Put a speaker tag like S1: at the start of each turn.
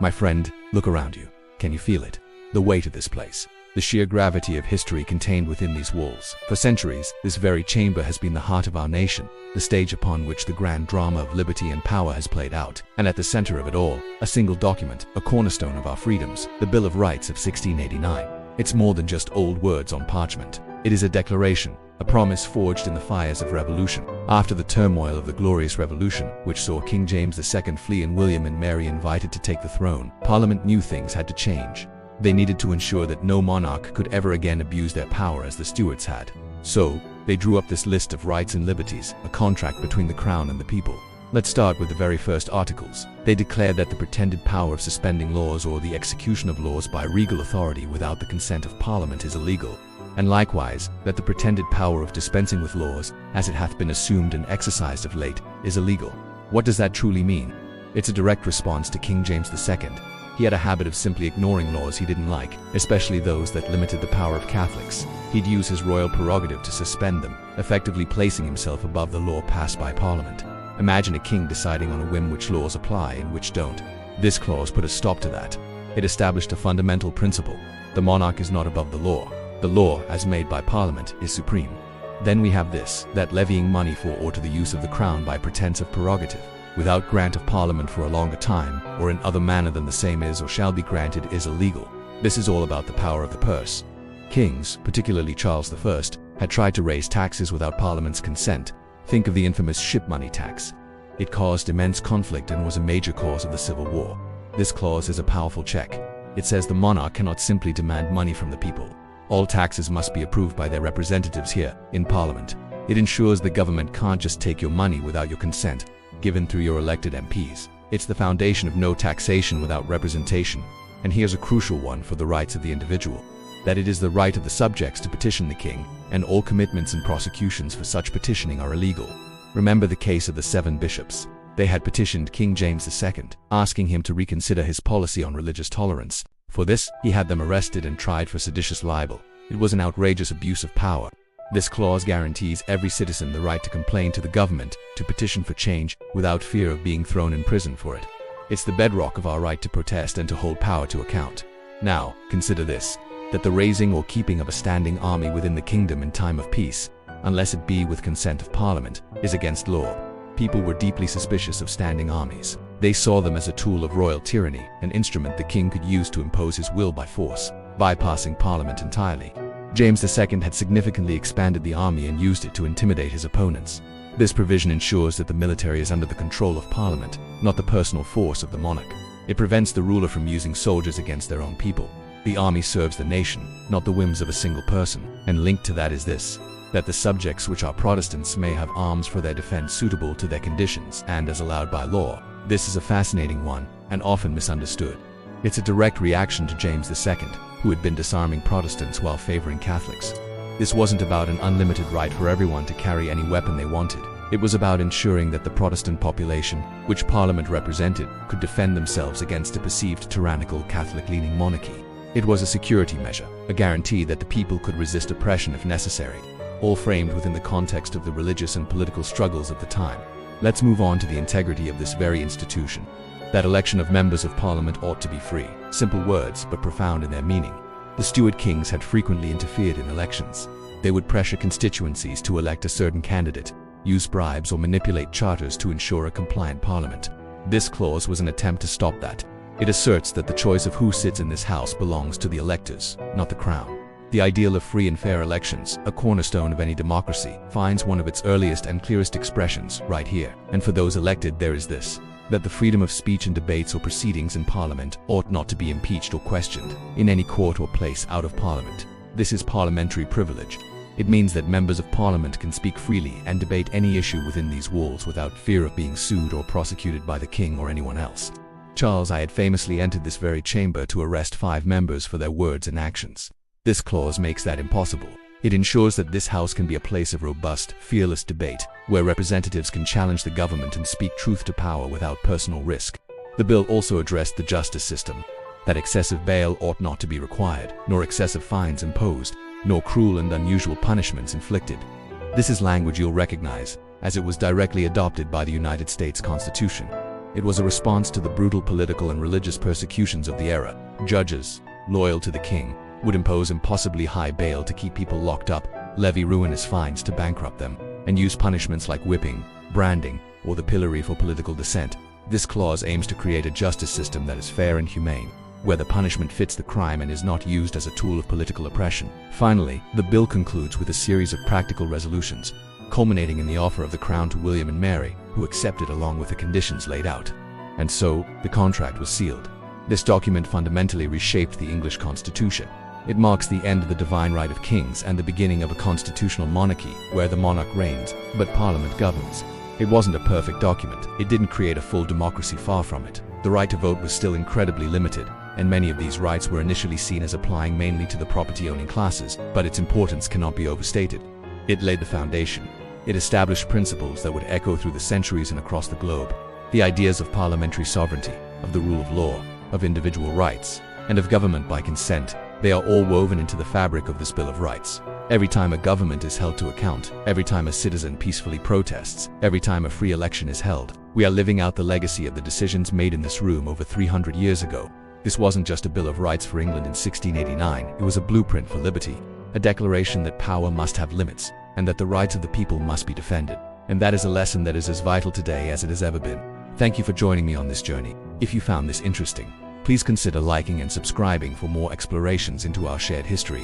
S1: My friend, look around you. Can you feel it? The weight of this place. The sheer gravity of history contained within these walls. For centuries, this very chamber has been the heart of our nation, the stage upon which the grand drama of liberty and power has played out. And at the center of it all, a single document, a cornerstone of our freedoms, the Bill of Rights of 1689. It's more than just old words on parchment. It is a declaration, a promise forged in the fires of revolution. After the turmoil of the Glorious Revolution, which saw King James II flee and William and Mary invited to take the throne, Parliament knew things had to change. They needed to ensure that no monarch could ever again abuse their power as the Stuarts had. So, they drew up this list of rights and liberties, a contract between the crown and the people. Let's start with the very first articles. They declared that the pretended power of suspending laws or the execution of laws by regal authority without the consent of Parliament is illegal, and likewise, that the pretended power of dispensing with laws, as it hath been assumed and exercised of late, is illegal. What does that truly mean? It's a direct response to King James II. He had a habit of simply ignoring laws he didn't like, especially those that limited the power of Catholics. He'd use his royal prerogative to suspend them, effectively placing himself above the law passed by Parliament. Imagine a king deciding on a whim which laws apply and which don't. This clause put a stop to that. It established a fundamental principle. The monarch is not above the law. The law, as made by Parliament, is supreme. Then we have this, that levying money for or to the use of the crown by pretense of prerogative, without grant of Parliament for a longer time, or in other manner than the same is or shall be granted, is illegal. This is all about the power of the purse. Kings, particularly Charles I, had tried to raise taxes without Parliament's consent. Think of the infamous ship money tax. It caused immense conflict and was a major cause of the Civil War. This clause is a powerful check. It says the monarch cannot simply demand money from the people. All taxes must be approved by their representatives here, in Parliament. It ensures the government can't just take your money without your consent, given through your elected MPs. It's the foundation of no taxation without representation. And here's a crucial one for the rights of the individual, that it is the right of the subjects to petition the king, and all commitments and prosecutions for such petitioning are illegal. Remember the case of the 7 bishops. They had petitioned King James II, asking him to reconsider his policy on religious tolerance. For this, he had them arrested and tried for seditious libel. It was an outrageous abuse of power. This clause guarantees every citizen the right to complain to the government, to petition for change, without fear of being thrown in prison for it. It's the bedrock of our right to protest and to hold power to account. Now, consider this, that the raising or keeping of a standing army within the kingdom in time of peace, unless it be with consent of Parliament, is against law. People were deeply suspicious of standing armies. They saw them as a tool of royal tyranny, an instrument the king could use to impose his will by force, bypassing Parliament entirely. James II had significantly expanded the army and used it to intimidate his opponents. This provision ensures that the military is under the control of Parliament, not the personal force of the monarch. It prevents the ruler from using soldiers against their own people. The army serves the nation, not the whims of a single person. And linked to that is this, that the subjects which are Protestants may have arms for their defense suitable to their conditions and as allowed by law. This is a fascinating one, and often misunderstood. It's a direct reaction to James II, who had been disarming Protestants while favoring Catholics. This wasn't about an unlimited right for everyone to carry any weapon they wanted. It was about ensuring that the Protestant population, which Parliament represented, could defend themselves against a perceived tyrannical Catholic-leaning monarchy. It was a security measure, a guarantee that the people could resist oppression if necessary, all framed within the context of the religious and political struggles of the time. Let's move on to the integrity of this very institution. That election of members of Parliament ought to be free. Simple words, but profound in their meaning. The Stuart kings had frequently interfered in elections. They would pressure constituencies to elect a certain candidate, use bribes or manipulate charters to ensure a compliant Parliament. This clause was an attempt to stop that. It asserts that the choice of who sits in this house belongs to the electors, not the crown. The ideal of free and fair elections, a cornerstone of any democracy, finds one of its earliest and clearest expressions right here. And for those elected there is this, that the freedom of speech and debates or proceedings in Parliament ought not to be impeached or questioned in any court or place out of Parliament. This is parliamentary privilege. It means that members of Parliament can speak freely and debate any issue within these walls without fear of being sued or prosecuted by the king or anyone else. Charles I had famously entered this very chamber to arrest 5 members for their words and actions. This clause makes that impossible. It ensures that this house can be a place of robust, fearless debate, where representatives can challenge the government and speak truth to power without personal risk. The bill also addressed the justice system, that excessive bail ought not to be required, nor excessive fines imposed, nor cruel and unusual punishments inflicted. This is language you'll recognize, as it was directly adopted by the United States Constitution. It was a response to the brutal political and religious persecutions of the era. Judges, loyal to the king, would impose impossibly high bail to keep people locked up, levy ruinous fines to bankrupt them, and use punishments like whipping, branding, or the pillory for political dissent. This clause aims to create a justice system that is fair and humane, where the punishment fits the crime and is not used as a tool of political oppression. Finally, the bill concludes with a series of practical resolutions, culminating in the offer of the crown to William and Mary, who accepted along with the conditions laid out. And so, the contract was sealed. This document fundamentally reshaped the English constitution. It marks the end of the divine right of kings and the beginning of a constitutional monarchy where the monarch reigns, but Parliament governs. It wasn't a perfect document. It didn't create a full democracy, far from it. The right to vote was still incredibly limited, and many of these rights were initially seen as applying mainly to the property-owning classes, but its importance cannot be overstated. It laid the foundation. It established principles that would echo through the centuries and across the globe. The ideas of parliamentary sovereignty, of the rule of law, of individual rights, and of government by consent, they are all woven into the fabric of this Bill of Rights. Every time a government is held to account, every time a citizen peacefully protests, every time a free election is held, we are living out the legacy of the decisions made in this room over 300 years ago. This wasn't just a Bill of Rights for England in 1689, it was a blueprint for liberty, a declaration that power must have limits, and that the rights of the people must be defended. And that is a lesson that is as vital today as it has ever been. Thank you for joining me on this journey. If you found this interesting, please consider liking and subscribing for more explorations into our shared history.